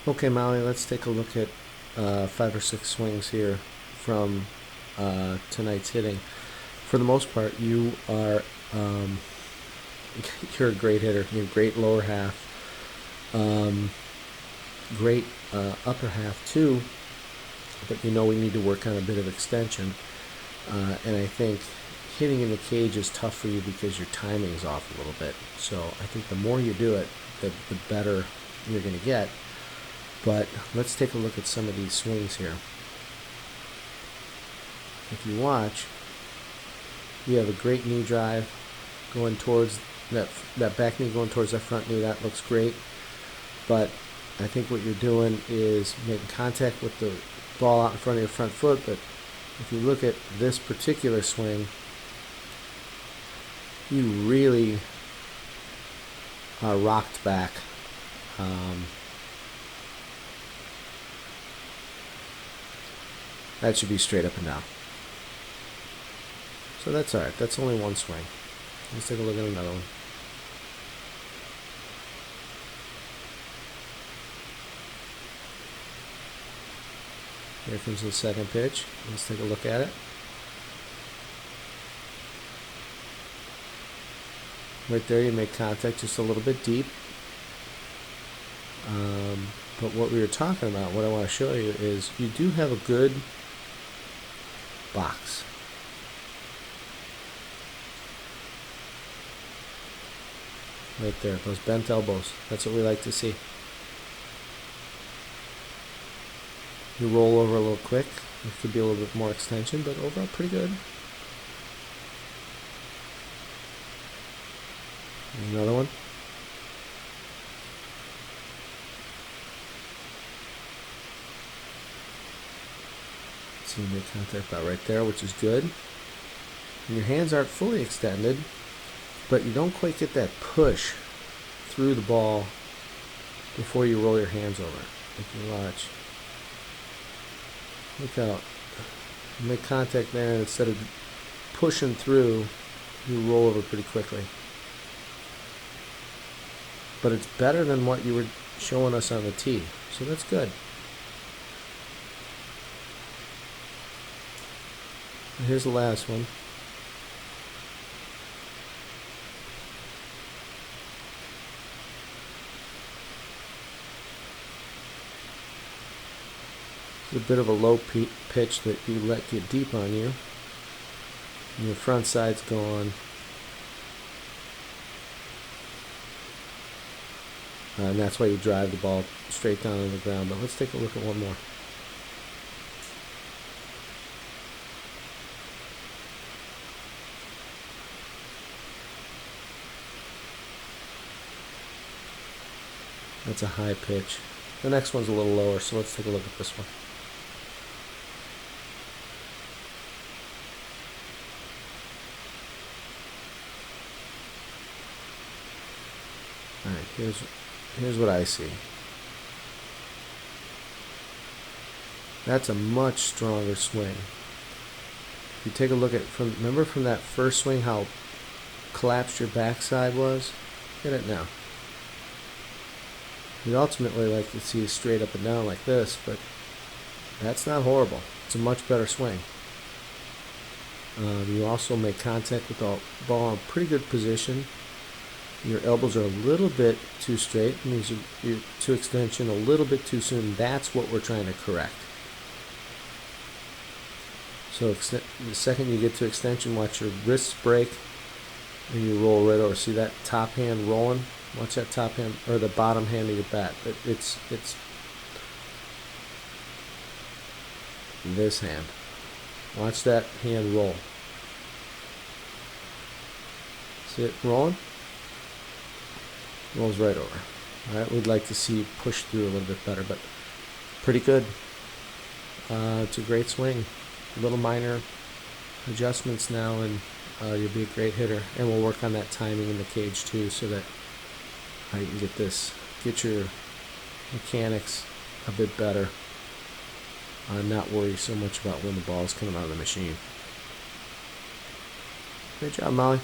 Okay, Molly, let's take a look at 5 or 6 swings here from tonight's hitting. For the most part, um, you're a great hitter. You're a great lower half, um, great upper half too. But we need to work on a bit of extension, and I think hitting in the cage is tough for you because your timing is off a little bit. So I think the more you do it, the better you're going to get. But let's take a look at some of these swings here. If you watch, you have a great knee drive going towards that back knee, going towards that front knee. That looks great. But I think what you're doing is making contact with the ball out in front of your front foot. But if you look at this particular swing, you really are rocked back. That should be straight up and down. So that's alright. That's only one swing. Let's take a look at another one. Here comes the second pitch. Let's take a look at it. Right there, you make contact just a little bit deep. But what we were talking about, what I want to show you is you do have a good box. Right there, those bent elbows. That's what we like to see. You roll over a little quick. It could be a little bit more extension, but overall pretty good. Another one. So you make contact about right there, which is good. And your hands aren't fully extended, but you don't quite get that push through the ball before you roll your hands over. You can watch. Look out. You make contact there, and instead of pushing through, you roll over pretty quickly. But it's better than what you were showing us on the tee, so that's good. And here's the last one. It's a bit of a low pitch that you let get deep on you. And your front side's gone. And that's why you drive the ball straight down on the ground. But let's take a look at one more. That's a high pitch. The next one's a little lower, so let's take a look at this one. Alright, here's what I see. That's a much stronger swing. If you take a look at remember from that first swing how collapsed your backside was? Get it now. We'd ultimately like to see straight up and down like this, but that's not horrible. It's a much better swing. You also make contact with the ball in pretty good position. Your elbows are a little bit too straight. It means you're to extension a little bit too soon. That's what we're trying to correct. So the second you get to extension, watch your wrists break and you roll right over. See that top hand rolling? Watch that top hand or the bottom hand of your bat. It's this hand. Watch that hand roll. See it rolling? Rolls right over. Alright, we'd like to see push through a little bit better, but pretty good. It's a great swing. Little minor adjustments now, and you'll be a great hitter. And we'll work on that timing in the cage too, so that you can get your mechanics a bit better. Not worry so much about when the ball is coming out of the machine. Great job, Molly.